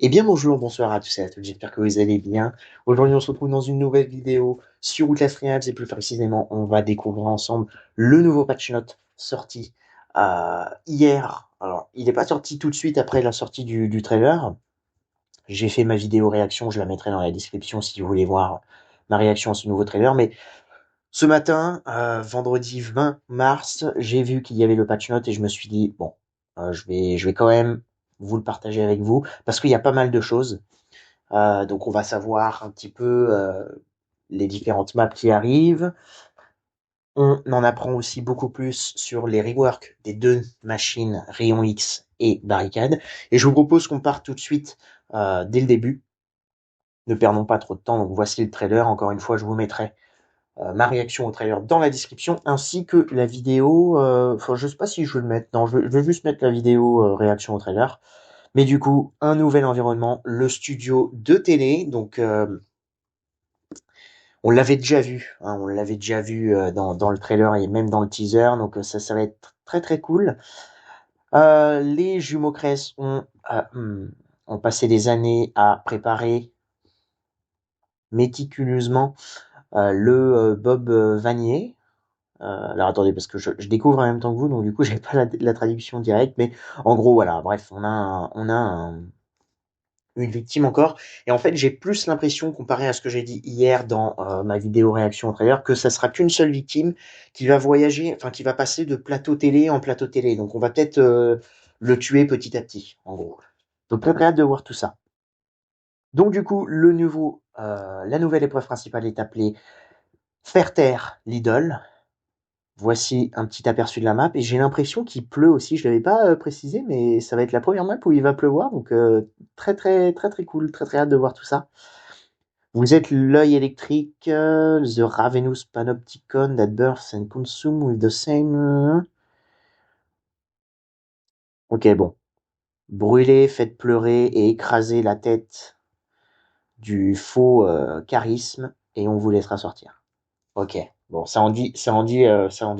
Eh bien bonjour, bonsoir à tous et à toutes, j'espère que vous allez bien. Aujourd'hui on se retrouve dans une nouvelle vidéo sur Outlast Realms et plus précisément on va découvrir ensemble le nouveau patch note sorti hier. Alors il n'est pas sorti tout de suite après la sortie du trailer. J'ai fait ma vidéo réaction, je la mettrai dans la description si vous voulez voir ma réaction à ce nouveau trailer. Mais ce matin, vendredi 20 mars, j'ai vu qu'il y avait le patch note et je me suis dit, bon, je vais quand même vous le partager avec vous parce qu'il y a pas mal de choses. Donc on va savoir un petit peu les différentes maps qui arrivent. On en apprend aussi beaucoup plus sur les reworks des deux machines Rayon X et Barricade. Et je vous propose qu'on parte tout de suite dès le début. Ne perdons pas trop de temps. Donc voici le trailer. Encore une fois, je vous mettrai ma réaction au trailer dans la description, ainsi que la vidéo. Enfin, je sais pas si je vais le mettre. Non, je vais juste mettre la vidéo réaction au trailer. Mais du coup, un nouvel environnement, le studio de télé. Donc on l'avait déjà vu, hein, on l'avait déjà vu dans le trailer et même dans le teaser, donc ça va être très très cool. Les jumeaux Cress ont passé des années à préparer méticuleusement le Bob Vanier. Alors attendez, parce que je découvre en même temps que vous, donc du coup j'ai pas la traduction directe, mais en gros voilà, bref, une victime encore. Et en fait, j'ai plus l'impression, comparé à ce que j'ai dit hier dans ma vidéo réaction au trailer, que ça sera qu'une seule victime qui va voyager, enfin qui va passer de plateau télé en plateau télé. Donc on va peut-être le tuer petit à petit, en gros. Donc très très hâte de voir tout ça. Donc du coup, la nouvelle épreuve principale est appelée Faire taire l'idole. Voici un petit aperçu de la map et j'ai l'impression qu'il pleut aussi. Je l'avais pas précisé, mais ça va être la première map où il va pleuvoir, donc très très très très cool, très très hâte de voir tout ça. Vous êtes l'œil électrique, the ravenous panopticon that bursts and consumes with the same. Ok, bon. Brûlez, faites pleurer et écraser la tête du faux charisme et on vous laissera sortir. Ok. Bon, ça en dit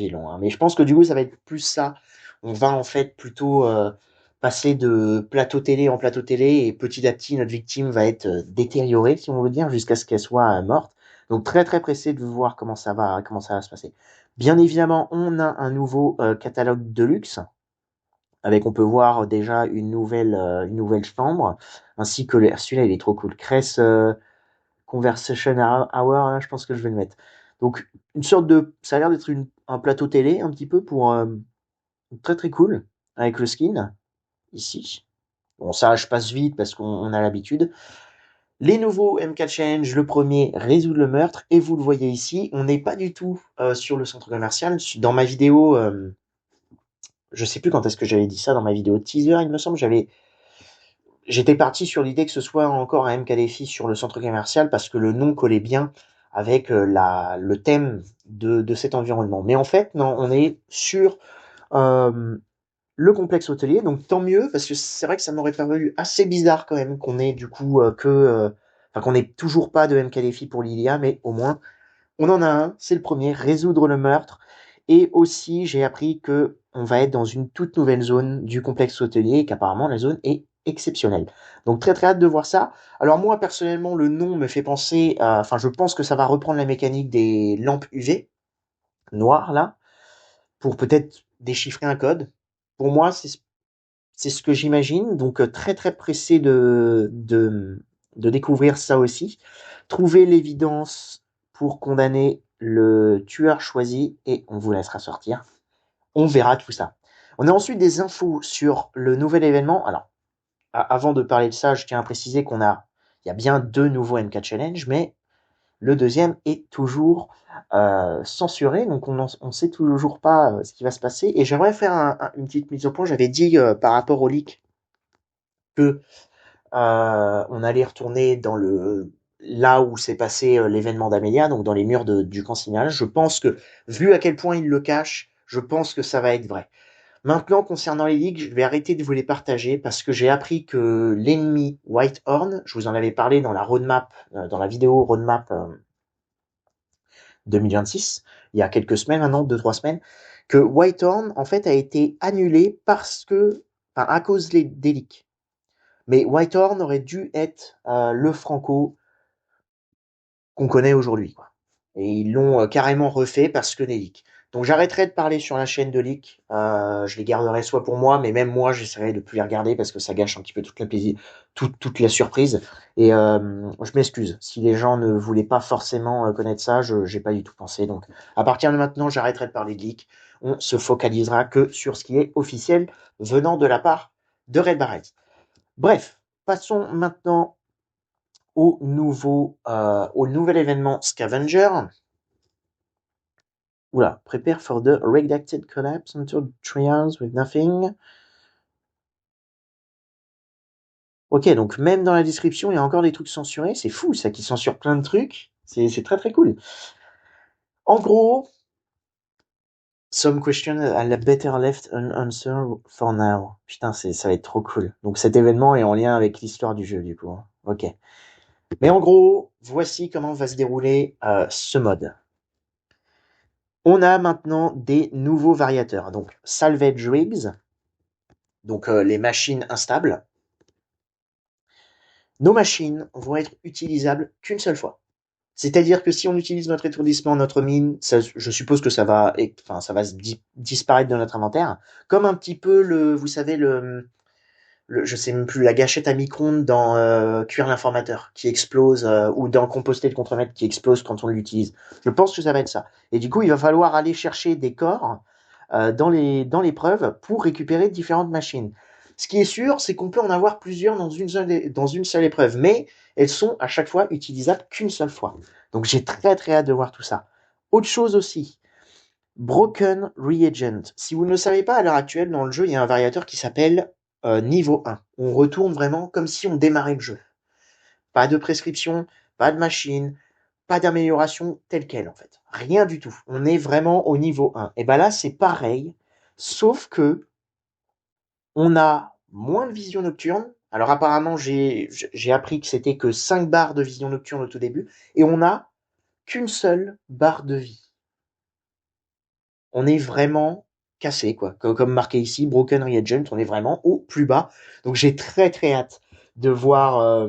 long, hein. Mais je pense que du coup, ça va être plus ça. On va en fait plutôt passer de plateau télé en plateau télé et petit à petit, notre victime va être détériorée, si on veut dire, jusqu'à ce qu'elle soit morte. Donc très très pressé de voir comment ça va se passer. Bien évidemment, on a un nouveau catalogue de luxe avec on peut voir déjà une nouvelle chambre ainsi que celui-là il est trop cool. Cress Conversation Hour, là, je pense que je vais le mettre. Donc, une sorte de. Ça a l'air d'être un plateau télé, un petit peu, pour. Très très cool, avec le skin, ici. Bon, ça, je passe vite parce qu'on a l'habitude. Les nouveaux MK Challenge, le premier, résoudre le meurtre, et vous le voyez ici, on n'est pas du tout sur le centre commercial. Dans ma vidéo, je sais plus quand est-ce que j'avais dit ça, dans ma vidéo teaser, il me semble, j'étais parti sur l'idée que ce soit encore un MK Défi sur le centre commercial parce que le nom collait bien avec le thème de cet environnement. Mais en fait, non, on est sur euh, le complexe hôtelier, donc tant mieux parce que c'est vrai que ça m'aurait paru assez bizarre quand même qu'on ait du coup enfin qu'on ait toujours pas de MK Défi pour Lilia, mais au moins on en a un, c'est le premier, résoudre le meurtre. Et aussi, j'ai appris que on va être dans une toute nouvelle zone du complexe hôtelier et qu'apparemment la zone est exceptionnelle. Donc très très hâte de voir ça. Alors moi personnellement, le nom me fait penser, enfin je pense que ça va reprendre la mécanique des lampes UV noires là, pour peut-être déchiffrer un code. Pour moi, c'est ce que j'imagine. Donc très très pressé de découvrir ça aussi. Trouver l'évidence pour condamner le tueur choisi et on vous laissera sortir. On verra tout ça. On a ensuite des infos sur le nouvel événement. Alors, avant de parler de ça, je tiens à préciser il y a bien deux nouveaux MK Challenge, mais le deuxième est toujours censuré, donc on sait toujours pas ce qui va se passer. Et j'aimerais faire une petite mise au point. J'avais dit par rapport au leak que on allait retourner dans le là où s'est passé l'événement d'Amelia, donc dans les murs du consignage. Je pense que, vu à quel point il le cache, je pense que ça va être vrai. Maintenant, concernant les leaks, je vais arrêter de vous les partager parce que j'ai appris que l'ennemi Whitehorn, je vous en avais parlé dans la roadmap, dans la vidéo roadmap 2026, il y a quelques semaines, un an, deux, trois semaines, que Whitehorn, en fait, a été annulé parce que, enfin, à cause des leaks. Mais Whitehorn aurait dû être le Franco qu'on connaît aujourd'hui, quoi. Et ils l'ont carrément refait parce que des leaks. Donc j'arrêterai de parler sur la chaîne de leaks. Je les garderai soit pour moi, mais même moi, j'essaierai de plus les regarder parce que ça gâche un petit peu toute la plaisir, toute la surprise. Et je m'excuse si les gens ne voulaient pas forcément connaître ça. Je j'ai pas du tout pensé. Donc à partir de maintenant, j'arrêterai de parler de leaks. On se focalisera que sur ce qui est officiel venant de la part de Red Barrett. Bref, passons maintenant au nouvel événement Scavenger. Oula, prepare for the redacted collapse until trials with nothing. Ok, donc même dans la description, il y a encore des trucs censurés. C'est fou, ça, qui censure plein de trucs. C'est très très cool. En gros, some questions are better left unanswered for now. Putain, ça va être trop cool. Donc cet événement est en lien avec l'histoire du jeu, du coup. Ok. Mais en gros, voici comment va se dérouler ce mode. On a maintenant des nouveaux variateurs. Donc salvage rigs, donc les machines instables. Nos machines vont être utilisables qu'une seule fois. C'est-à-dire que si on utilise notre étourdissement, notre mine, ça, je suppose que ça va disparaître de notre inventaire, comme un petit peu vous savez je sais même plus, la gâchette à micro-ondes dans Cuire l'informateur qui explose ou dans Composter le contremaître qui explose quand on l'utilise. Je pense que ça va être ça. Et du coup, il va falloir aller chercher des corps dans l'épreuve pour récupérer différentes machines. Ce qui est sûr, c'est qu'on peut en avoir plusieurs dans une seule épreuve, mais elles sont à chaque fois utilisables qu'une seule fois. Donc j'ai très très hâte de voir tout ça. Autre chose aussi, Broken Reagent. Si vous ne le savez pas, à l'heure actuelle, dans le jeu, il y a un variateur qui s'appelle niveau 1. On retourne vraiment comme si on démarrait le jeu. Pas de prescription, pas de machine, pas d'amélioration telle quelle en fait. Rien du tout. On est vraiment au niveau 1. Et ben là, c'est pareil, sauf que on a moins de vision nocturne. Alors apparemment, j'ai appris que c'était que 5 barres de vision nocturne au tout début, et on a qu'une seule barre de vie. On est vraiment cassé, quoi. Comme marqué ici, Broken Reagent, on est vraiment au plus bas. Donc j'ai très très hâte de voir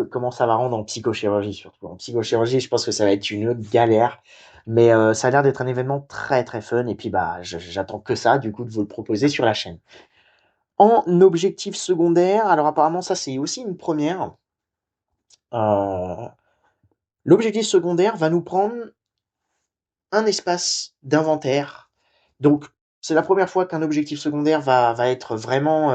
comment ça va rendre en psychochirurgie surtout. En psychochirurgie, je pense que ça va être une galère, mais ça a l'air d'être un événement très très fun et puis bah j'attends que ça du coup de vous le proposer sur la chaîne. En objectif secondaire, alors apparemment ça c'est aussi une première. Euh, L'objectif secondaire va nous prendre un espace d'inventaire. Donc, c'est la première fois qu'un objectif secondaire va être vraiment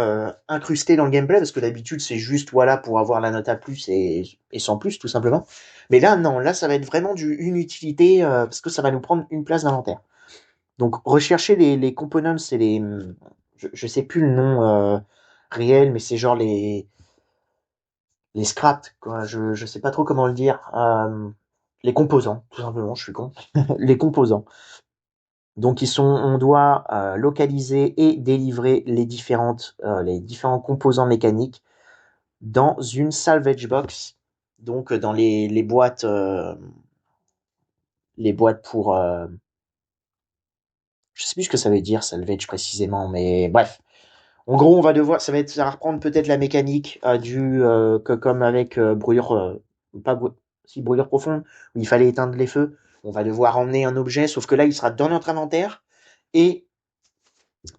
incrusté dans le gameplay, parce que d'habitude, c'est juste voilà pour avoir la note A+, et sans plus, tout simplement. Mais là, non, là, ça va être vraiment une utilité, parce que ça va nous prendre une place d'inventaire. Donc, rechercher les components, c'est je sais plus le nom réel, mais c'est genre les scraps, quoi. Je sais pas trop comment le dire. Les composants, tout simplement, je suis con. Les composants. Donc on doit localiser et délivrer les différents composants mécaniques dans une salvage box, donc dans les boîtes pour, je sais plus ce que ça veut dire salvage précisément, mais bref. En gros, ça va reprendre peut-être la mécanique comme avec brûlure, pas brû- si brûlure profonde, où il fallait éteindre les feux. On va devoir emmener un objet, sauf que là, il sera dans notre inventaire et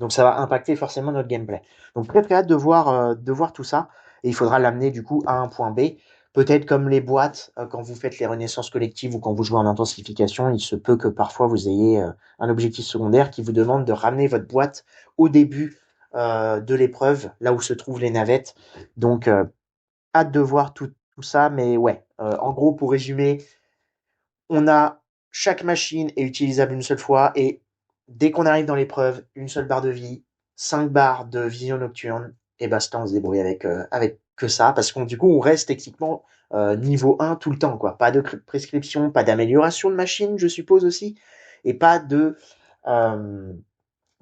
donc ça va impacter forcément notre gameplay. Donc très très hâte de voir tout ça. Et il faudra l'amener du coup à un point B. Peut-être comme les boîtes, quand vous faites les renaissances collectives ou quand vous jouez en intensification, il se peut que parfois vous ayez un objectif secondaire qui vous demande de ramener votre boîte au début de l'épreuve, là où se trouvent les navettes. Donc hâte de voir tout ça. Mais ouais, en gros pour résumer, on a chaque machine est utilisable une seule fois et dès qu'on arrive dans l'épreuve, une seule barre de vie, 5 barres de vision nocturne et basta, on se débrouille avec que ça parce qu'on du coup on reste techniquement niveau 1 tout le temps quoi, pas de prescription, pas d'amélioration de machine, je suppose aussi et pas de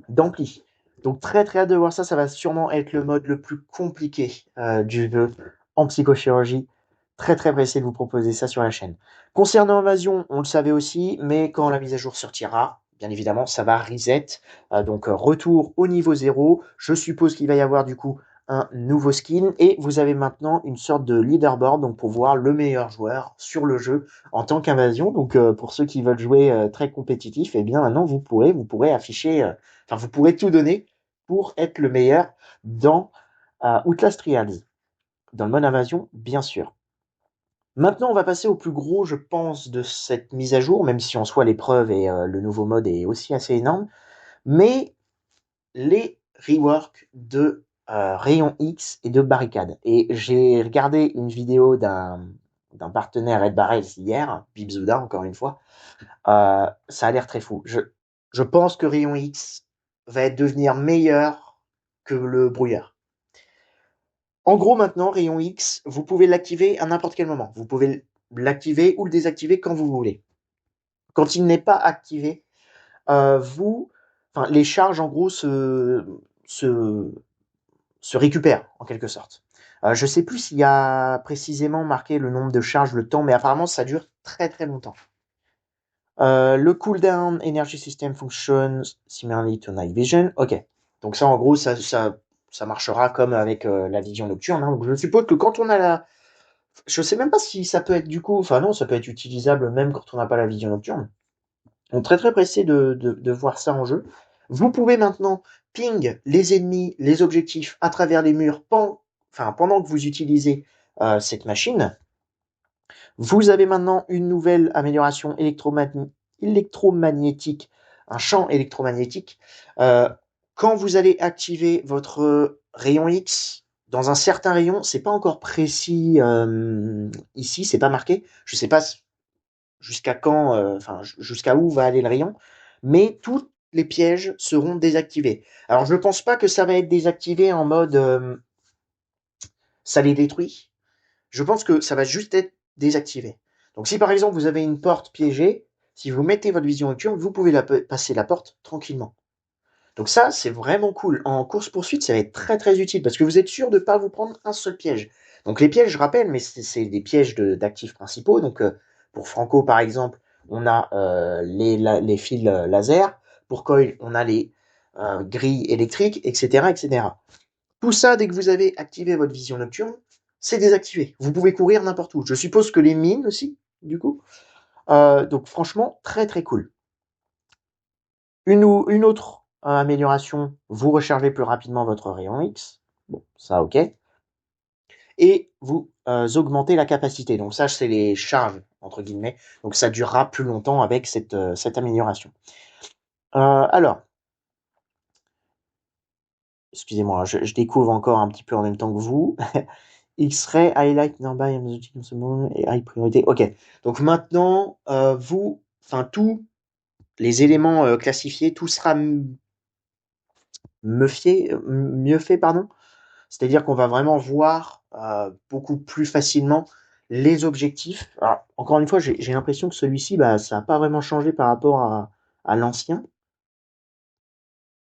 d'ampli. Donc très très hâte de voir ça, ça va sûrement être le mode le plus compliqué du jeu en psychochirurgie. Très très pressé de vous proposer ça sur la chaîne. Concernant Invasion, on le savait aussi, mais quand la mise à jour sortira, bien évidemment, ça va reset. Donc retour au niveau 0. Je suppose qu'il va y avoir du coup un nouveau skin et vous avez maintenant une sorte de leaderboard donc pour voir le meilleur joueur sur le jeu en tant qu'invasion. Donc pour ceux qui veulent jouer très compétitif, eh bien maintenant vous pourrez afficher, enfin vous pourrez tout donner pour être le meilleur dans Outlast Trials, dans le mode invasion bien sûr. Maintenant, on va passer au plus gros, je pense, de cette mise à jour, même si en soi l'épreuve et le nouveau mode est aussi assez énorme, mais les reworks de Rayon X et de Barricade. Et j'ai regardé une vidéo d'un partenaire Red Barrels hier, Bibzouda encore une fois. Ça a l'air très fou. Je pense que Rayon X va devenir meilleur que le brouillard. En gros, maintenant, Rayon X, vous pouvez l'activer à n'importe quel moment. Vous pouvez l'activer ou le désactiver quand vous voulez. Quand il n'est pas activé, les charges en gros se récupèrent en quelque sorte. Je sais plus s'il y a précisément marqué le nombre de charges, le temps, mais apparemment ça dure très très longtemps. Le cooldown energy system functions similarly to night vision. Ok. Donc ça en gros ça marchera comme avec la vision nocturne. Hein. Donc je suppose que quand on a la, je sais même pas si ça peut être du coup, enfin non, ça peut être utilisable même quand on n'a pas la vision nocturne. Donc très très pressé de voir ça en jeu. Vous pouvez maintenant ping les ennemis, les objectifs à travers les murs pendant que vous utilisez cette machine. Vous avez maintenant une nouvelle amélioration électromagnétique, un champ électromagnétique. Quand vous allez activer votre rayon X dans un certain rayon, c'est pas encore précis ici, c'est pas marqué. Je sais pas jusqu'à quand, jusqu'à où va aller le rayon, mais tous les pièges seront désactivés. Alors je ne pense pas que ça va être désactivé en mode ça les détruit. Je pense que ça va juste être désactivé. Donc si par exemple vous avez une porte piégée, si vous mettez votre vision nocturne, vous pouvez passer la porte tranquillement. Donc ça, c'est vraiment cool. En course-poursuite, ça va être très très utile parce que vous êtes sûr de ne pas vous prendre un seul piège. Donc les pièges, je rappelle, mais c'est des pièges d'actifs principaux. Donc pour Franco, par exemple, on a les fils laser. Pour Coil, on a les grilles électriques, etc., etc. Tout ça, dès que vous avez activé votre vision nocturne, c'est désactivé. Vous pouvez courir n'importe où. Je suppose que les mines aussi, du coup. Donc franchement, très très cool. Une autre amélioration, vous rechargez plus rapidement votre rayon X. Bon, ça ok. Et vous augmentez la capacité. Donc ça, c'est les charges, entre guillemets. Donc ça durera plus longtemps avec cette amélioration. Alors, excusez-moi, je découvre encore un petit peu en même temps que vous. X-ray, highlight, nearby, et high priorité. Ok. Donc maintenant, tous les éléments classifiés, tout sera mieux fait, pardon. C'est-à-dire qu'on va vraiment voir beaucoup plus facilement les objectifs. Alors, encore une fois, j'ai l'impression que celui-ci, ça n'a pas vraiment changé par rapport à l'ancien.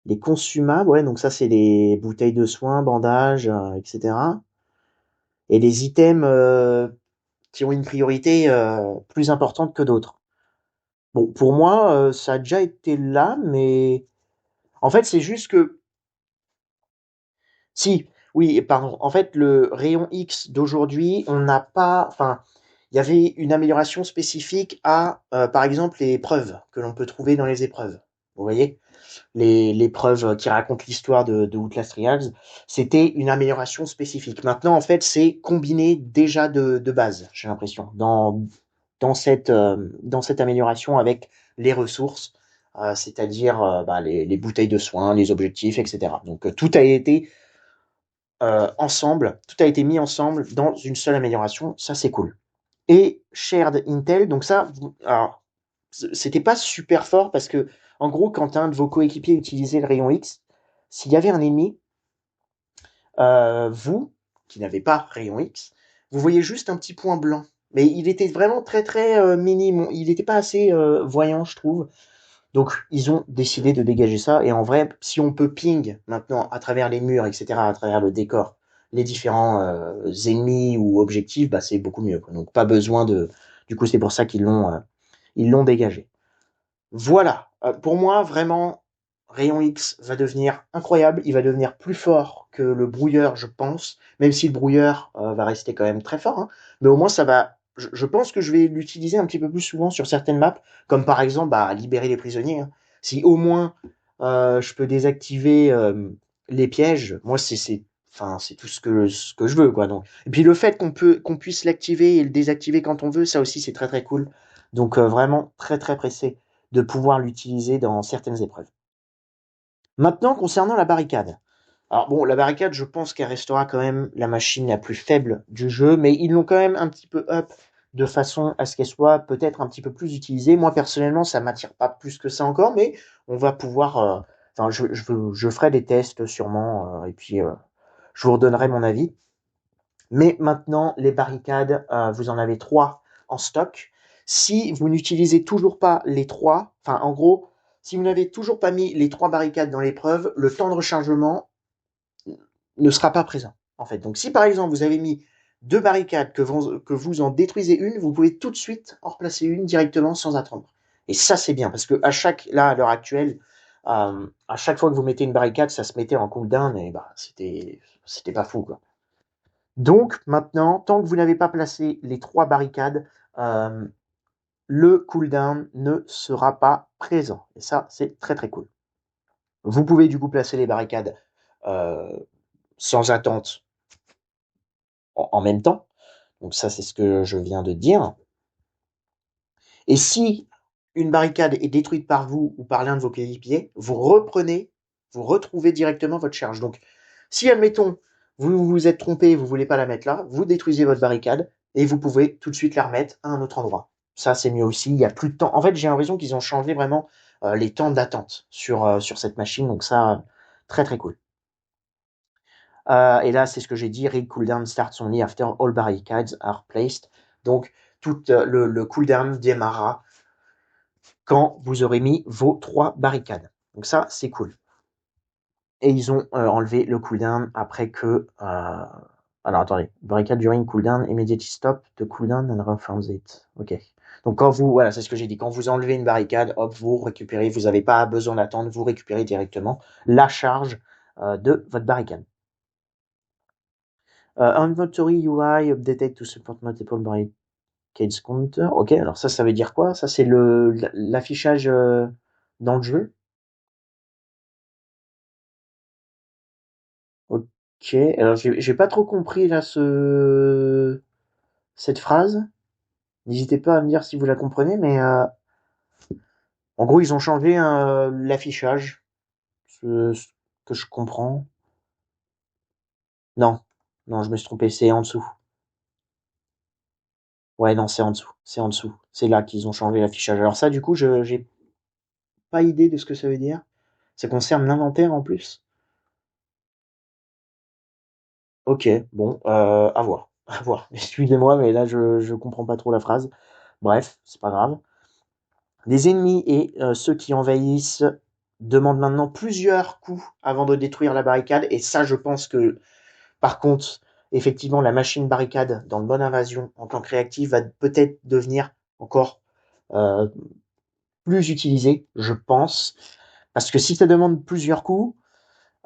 Les consumables, ouais, donc ça, c'est les bouteilles de soins, bandages, etc. Et les items qui ont une priorité plus importante que d'autres. Bon, pour moi, ça a déjà été là, mais en fait, c'est juste que si, oui, pardon. En fait, le rayon X d'aujourd'hui, on n'a pas, enfin, il y avait une amélioration spécifique à, par exemple, les preuves que l'on peut trouver dans les épreuves. Vous voyez, les preuves qui racontent l'histoire de Outlast Trials, c'était une amélioration spécifique. Maintenant, en fait, c'est combiné déjà de base, j'ai l'impression, dans cette amélioration avec les ressources, c'est-à-dire les bouteilles de soins, les objectifs, etc. Donc tout a été ensemble, tout a été mis ensemble dans une seule amélioration, ça c'est cool. Et Shared Intel, donc ça, alors, c'était pas super fort parce que, en gros, quand un de vos coéquipiers utilisait le rayon X, s'il y avait un ennemi, vous, qui n'avez pas rayon X, vous voyez juste un petit point blanc. Mais il était vraiment très très minime, il n'était pas assez voyant, je trouve. Donc ils ont décidé de dégager ça. Et en vrai, si on peut ping maintenant à travers les murs, etc., à travers le décor, les différents ennemis ou objectifs, c'est beaucoup mieux. Quoi. Donc pas besoin de. Du coup, c'est pour ça qu'ils l'ont dégagé. Voilà. Pour moi, vraiment, Rayon X va devenir incroyable, il va devenir plus fort que le brouilleur, je pense, même si le brouilleur va rester quand même très fort, hein, mais au moins ça va. Je pense que je vais l'utiliser un petit peu plus souvent sur certaines maps, comme par exemple libérer les prisonniers, hein. Si au moins je peux désactiver les pièges, moi enfin c'est tout ce que je veux quoi. Donc et puis le fait qu'on puisse l'activer et le désactiver quand on veut, ça aussi c'est très très cool. Donc vraiment très très pressé de pouvoir l'utiliser dans certaines épreuves. Maintenant, concernant la barricade. Alors bon, la barricade, je pense qu'elle restera quand même la machine la plus faible du jeu, mais ils l'ont quand même un petit peu up de façon à ce qu'elle soit peut-être un petit peu plus utilisée. Moi, personnellement, ça m'attire pas plus que ça encore, mais on va pouvoir... Enfin, je ferai des tests sûrement, et puis je vous redonnerai mon avis. Mais maintenant, les barricades, vous en avez 3 en stock. Si vous n'utilisez toujours pas les 3, enfin en gros, si vous n'avez toujours pas mis les 3 barricades dans l'épreuve, le temps de rechargement ne sera pas présent. En fait. Donc si par exemple vous avez mis 2 barricades, que vous en détruisez une, vous pouvez tout de suite en replacer une directement sans attendre. Et ça c'est bien, parce que à l'heure actuelle, à chaque fois que vous mettez une barricade, ça se mettait en cooldown et c'était pas fou quoi. Donc maintenant, tant que vous n'avez pas placé les 3 barricades, le cooldown ne sera pas présent. Et ça, c'est très très cool. Vous pouvez du coup placer les barricades euh, sans attente en même temps. Donc ça, c'est ce que je viens de dire. Et si une barricade est détruite par vous ou par l'un de vos coéquipiers, vous retrouvez directement votre charge. Donc si, admettons, vous vous êtes trompé, vous voulez pas la mettre là, vous détruisez votre barricade et vous pouvez tout de suite la remettre à un autre endroit. Ça, c'est mieux aussi. Il y a plus de temps. En fait, j'ai l'impression qu'ils ont changé vraiment les temps d'attente sur cette machine. Donc ça, très très cool. Et là, c'est ce que j'ai dit. Rig cooldown starts only after all barricades are placed. Donc, tout le cooldown démarrera quand vous aurez mis vos 3 barricades. Donc ça, c'est cool. Et ils ont enlevé le cooldown après que... alors attendez, barricade during cooldown, immediately stop the cooldown and refound it. Ok. Donc quand vous, voilà, c'est ce que j'ai dit, quand vous enlevez une barricade, hop, vous récupérez, vous n'avez pas besoin d'attendre, vous récupérez directement la charge de votre barricade. Inventory UI updated to support multiple barricades counter. Ok, alors ça veut dire quoi? Ça, c'est l'affichage dans le jeu. Ok, alors j'ai pas trop compris là cette phrase. N'hésitez pas à me dire si vous la comprenez, mais en gros, ils ont changé l'affichage, ce que je comprends. Non, non, je me suis trompé, c'est en dessous. Ouais, non, c'est en dessous, c'est en dessous. C'est là qu'ils ont changé l'affichage. Alors ça, du coup, j'ai pas idée de ce que ça veut dire. Ça concerne l'inventaire en plus. Ok, bon, à voir, à voir. Excusez-moi, mais là, je comprends pas trop la phrase. Bref, c'est pas grave. Les ennemis et ceux qui envahissent demandent maintenant plusieurs coups avant de détruire la barricade. Et ça, je pense que, par contre, effectivement, la machine barricade dans le mode invasion en tant que réactive va peut-être devenir encore euh, plus utilisée, je pense. Parce que si ça demande plusieurs coups,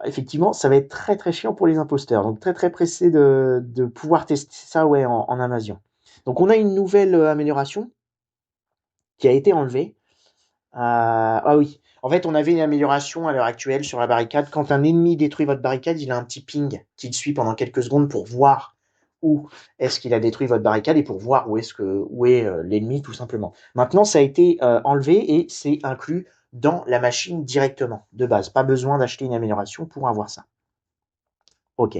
effectivement, ça va être très très chiant pour les imposteurs. Donc très très pressé de pouvoir tester ça ouais, en invasion. Donc on a une nouvelle amélioration qui a été enlevée. Ah oui, en fait on avait une amélioration à l'heure actuelle sur la barricade. Quand un ennemi détruit votre barricade, il a un petit ping qui le suit pendant quelques secondes pour voir où est-ce qu'il a détruit votre barricade et pour voir où est l'ennemi tout simplement. Maintenant ça a été enlevé et c'est inclus dans la machine directement de base. Pas besoin d'acheter une amélioration pour avoir ça. Ok.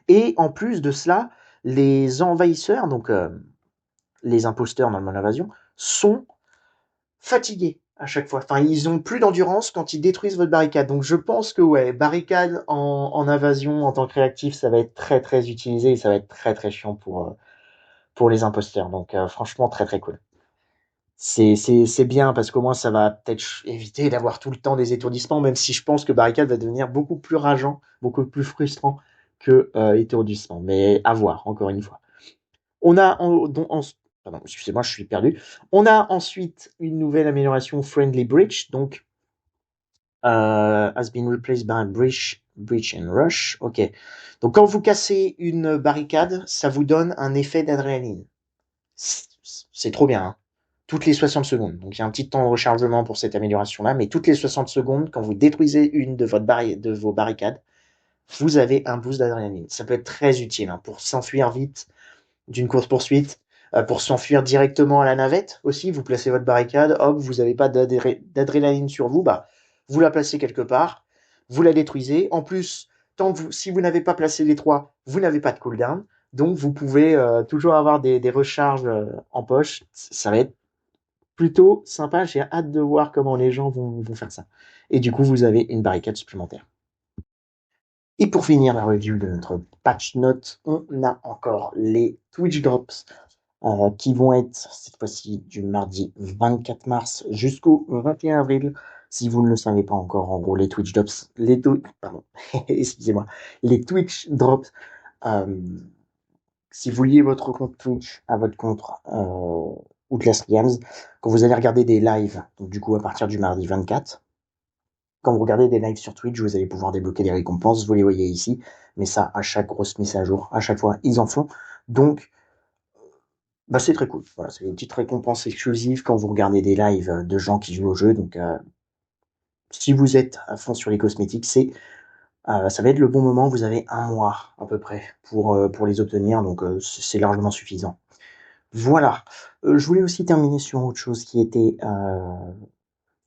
Et en plus de cela, les envahisseurs, donc les imposteurs dans le mode invasion, sont fatigués à chaque fois. Enfin, ils ont plus d'endurance quand ils détruisent votre barricade. Donc je pense que ouais, barricade en invasion en tant que réactif, ça va être très très utilisé et ça va être très très chiant pour les imposteurs. Donc franchement très très cool. C'est bien parce qu'au moins ça va peut-être éviter d'avoir tout le temps des étourdissements, même si je pense que barricade va devenir beaucoup plus rageant, beaucoup plus frustrant que étourdissement. Mais à voir, encore une fois. On a pardon, excusez-moi, je suis perdu. On a ensuite une nouvelle amélioration Friendly Breach. Donc Has been replaced by breach and rush. Ok. Donc quand vous cassez une barricade, ça vous donne un effet d'adrénaline. C'est trop bien, hein. Toutes les 60 secondes. Donc il y a un petit temps de rechargement pour cette amélioration-là, mais toutes les 60 secondes, quand vous détruisez une de vos barricades, vous avez un boost d'adrénaline. Ça peut être très utile, hein, pour s'enfuir vite d'une course-poursuite, pour s'enfuir directement à la navette aussi. Vous placez votre barricade, hop, vous n'avez pas d'adrénaline sur vous, bah, vous la placez quelque part, vous la détruisez. En plus, si vous n'avez pas placé les trois, vous n'avez pas de cooldown. Donc vous pouvez toujours avoir des recharges en poche. Ça va être plutôt sympa. J'ai hâte de voir comment les gens vont faire ça. Et du coup, vous avez une barricade supplémentaire. Et pour finir la review de notre patch note, on a encore les Twitch Drops qui vont être cette fois-ci du mardi 24 mars jusqu'au 21 avril. Si vous ne le savez pas encore, en gros, les Twitch Drops, pardon, excusez-moi, les Twitch Drops, euh, si vous liez votre compte Twitch à votre compte Outlast Games, quand vous allez regarder des lives, donc du coup à partir du mardi 24, quand vous regardez des lives sur Twitch, vous allez pouvoir débloquer des récompenses, vous les voyez ici, mais ça, à chaque grosse mise à jour, à chaque fois, ils en font. Donc, bah, c'est très cool. Voilà, c'est une petite récompense exclusive quand vous regardez des lives de gens qui jouent au jeu. Donc, si vous êtes à fond sur les cosmétiques, ça va être le bon moment. Vous avez un mois à peu près pour les obtenir, donc c'est largement suffisant. Voilà. Je voulais aussi terminer sur autre chose qui était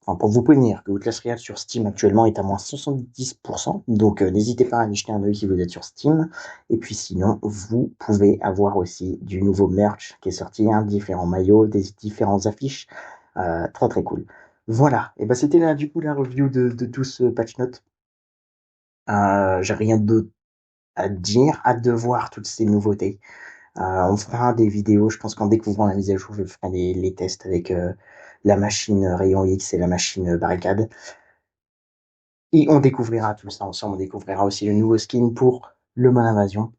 enfin, pour vous prévenir que Outlast Real sur Steam actuellement est à moins 70%, donc n'hésitez pas à aller jeter un œil si vous êtes sur Steam. Et puis sinon, vous pouvez avoir aussi du nouveau merch qui est sorti, hein, différents maillots, des différentes affiches, très très cool. Voilà, et ben c'était là du coup la review de tout ce patch note. J'ai rien d'autre à dire, hâte de voir toutes ces nouveautés. On fera des vidéos, je pense qu'en découvrant la mise à jour, je ferai les tests avec la machine Rayon X et la machine Barricade. Et on découvrira tout ça ensemble. On découvrira aussi le nouveau skin pour le mode invasion.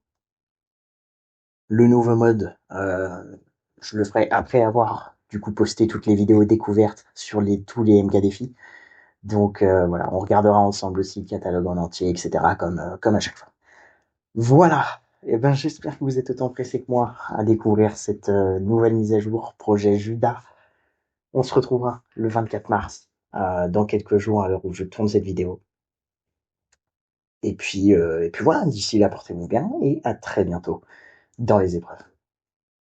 Le nouveau mode, je le ferai après avoir du coup posté toutes les vidéos découvertes sur tous les MK défis. Donc voilà, on regardera ensemble aussi le catalogue en entier, etc. Comme à chaque fois. Voilà. Et ben j'espère que vous êtes autant pressés que moi à découvrir cette nouvelle mise à jour projet Judas. On se retrouvera le 24 mars dans quelques jours à l'heure où je tourne cette vidéo. Et puis voilà, d'ici là, portez-vous bien et à très bientôt dans les épreuves.